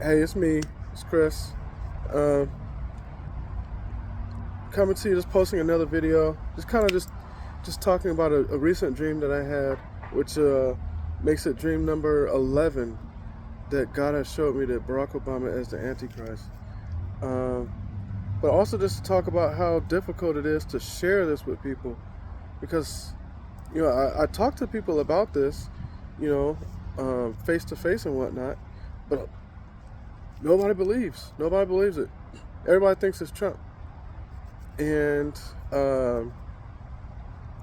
Hey, it's me. It's Chris. Um, Coming to you, just posting another video. Just talking about a recent dream that I had, which makes it dream number 11 that God has showed me that Barack Obama is the Antichrist. Um, but also just to talk about how difficult it is to share this with people, because I talk to people about this, face to face and whatnot, but nobody believes. Nobody believes it. Everybody thinks it's Trump. And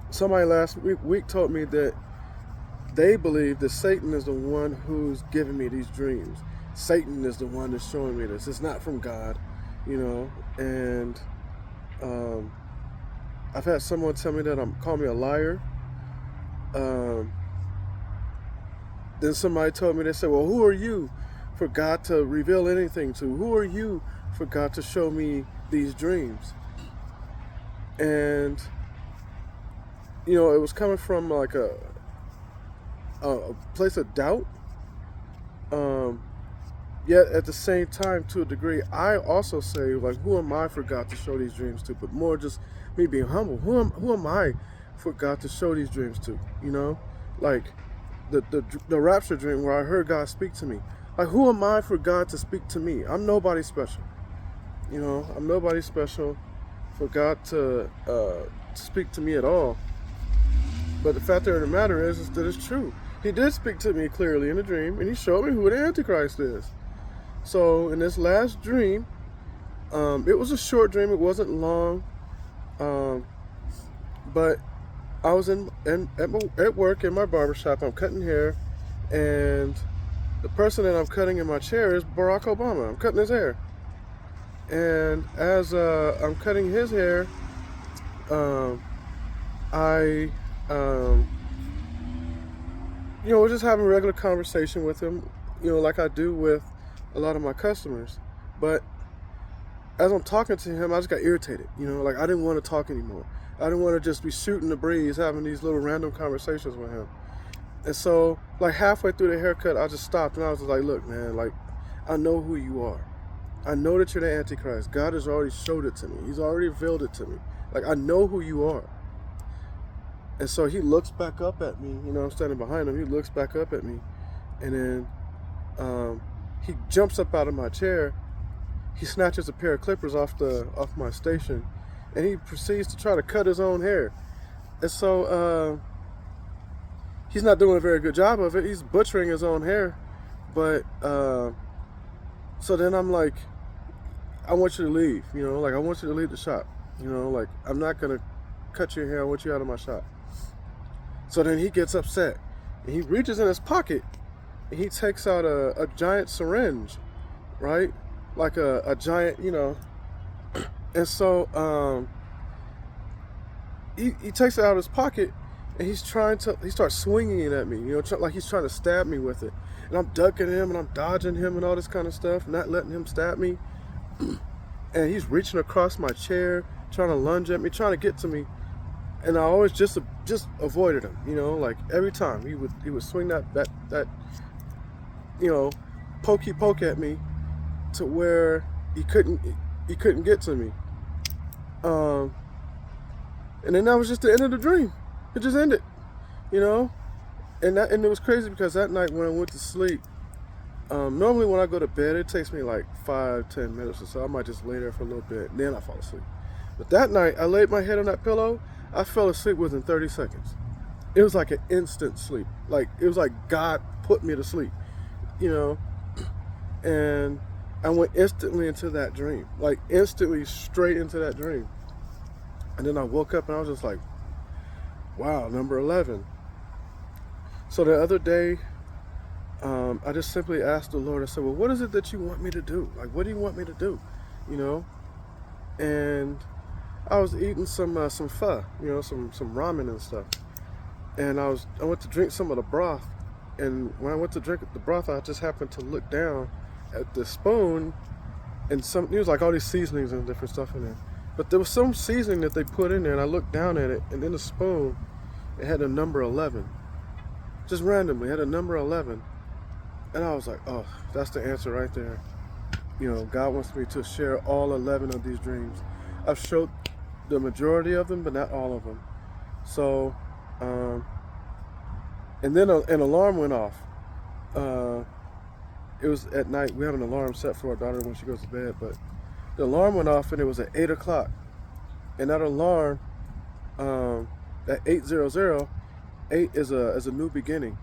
somebody last week told me that they believe that Satan is the one who's giving me these dreams. Satan is the one that's showing me this. It's not from God, you know. And um, I've had someone tell me that call me a liar. Um, then somebody told me, they said, "Well, who are you for God to reveal anything to? Who are you for God to show me these dreams?" And it was coming from like a place of doubt. Um, Yet at the same time, to a degree, I also say, like, who am I for God to show these dreams to? But more just me being humble. Who am I for God to show these dreams to? Like the rapture dream where I heard God speak to me. Like, who am I for God to speak to me? I'm nobody special. I'm nobody special for God to speak to me at all. But the fact of the matter is that it's true. He did speak to me clearly in a dream, and he showed me who the Antichrist is. So in this last dream, it was a short dream. It wasn't long, um, but I was at work in my barbershop. I'm cutting hair, and the person that I'm cutting in my chair is Barack Obama. I'm cutting his hair, and as I'm cutting his hair, um, I um, we're just having a regular conversation with him, like I do with a lot of my customers. But as I'm talking to him, I just got irritated. Like, I didn't want to talk anymore. I didn't want to just be shooting the breeze, having these little random conversations with him. And so, like, halfway through the haircut, I just stopped and I was just like, "Look, man, like, I know who you are. I know that you're the Antichrist. God has already showed it to me. He's already revealed it to me. Like, I know who you are." And so he looks back up at me. I'm standing behind him. He looks back up at me, and then he jumps up out of my chair. He snatches a pair of clippers off my station, and he proceeds to try to cut his own hair. And so he's not doing a very good job of it. He's butchering his own hair. But so then I'm like, "I want you to leave. Like, I want you to leave the shop. Like, I'm not gonna cut your hair. I want you out of my shop." So then he gets upset, and he reaches in his pocket, and he takes out a giant syringe, right? Like a giant, And so he takes it out of his pocket, and he starts swinging it at me, like he's trying to stab me with it. And I'm ducking him, and I'm dodging him and all this kind of stuff, not letting him stab me. And he's reaching across my chair, trying to lunge at me, trying to get to me. And I always just avoided him, like every time he would swing that pokey poke at me, to where he couldn't get to me. And then that was just the end of the dream. It just ended, you know. And it was crazy because that night when I went to sleep, normally when I go to bed, it takes me like 5-10 minutes or so. I might just lay there for a little bit, and then I fall asleep. But that night, I laid my head on that pillow. I fell asleep within 30 seconds. It was like an instant sleep. Like, it was like God put me to sleep, you know. And I went instantly into that dream, like instantly straight into that dream. And then I woke up and I was just like, wow, number 11. So the other day, I just simply asked the Lord, I said, well, what is it that you want me to do? Like, what do you want me to do? You know? And I was eating some pho, some ramen and stuff. And I went to drink some of the broth. And when I went to drink the broth, I just happened to look down at the spoon, and it was like all these seasonings and different stuff in there. But there was some seasoning that they put in there, and I looked down at it, and in the spoon, it had a number 11. Just randomly, it had a number 11. And I was like, oh, that's the answer right there. You know, God wants me to share all 11 of these dreams. I've showed the majority of them, but not all of them. So, um, and then an alarm went off. Uh, it was at night. We have an alarm set for our daughter when she goes to bed, but the alarm went off and it was at 8 o'clock. And that alarm, at 8:00, 8 is a new beginning.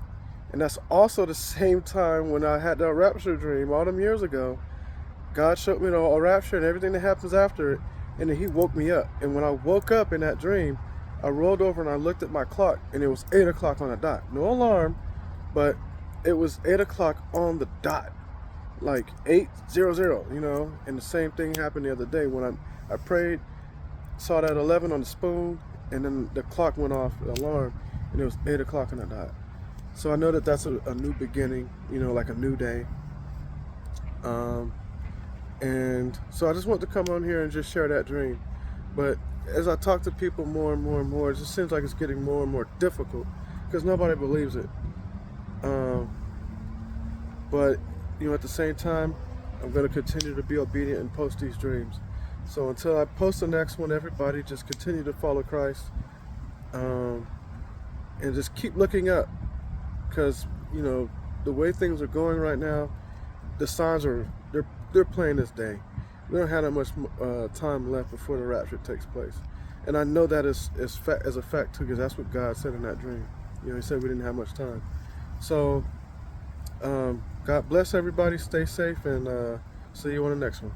And that's also the same time when I had that rapture dream all them years ago. God showed me the rapture and everything that happens after it, and then He woke me up. And when I woke up in that dream, I rolled over and I looked at my clock, and it was 8 o'clock on the dot. No alarm, but it was 8 o'clock on the dot, like 8:00, you know. And the same thing happened the other day when I prayed, saw that 11 on the spoon, and then the clock went off, the alarm, and it was 8 o'clock on the dot. So I know that that's a new beginning, you know, like a new day. Um, And so I just want to come on here and just share that dream. But as I talk to people more and more and more, it just seems like it's getting more and more difficult because nobody believes it. Um, but, you know, at the same time, I'm going to continue to be obedient and post these dreams. So until I post the next one, everybody just continue to follow Christ, um, and just keep looking up because, you know, the way things are going right now, the signs they're plain as day. We don't have that much time left before the rapture takes place, and I know that is as a fact too, because that's what God said in that dream. You know, He said we didn't have much time. So, God bless everybody. Stay safe, and see you on the next one.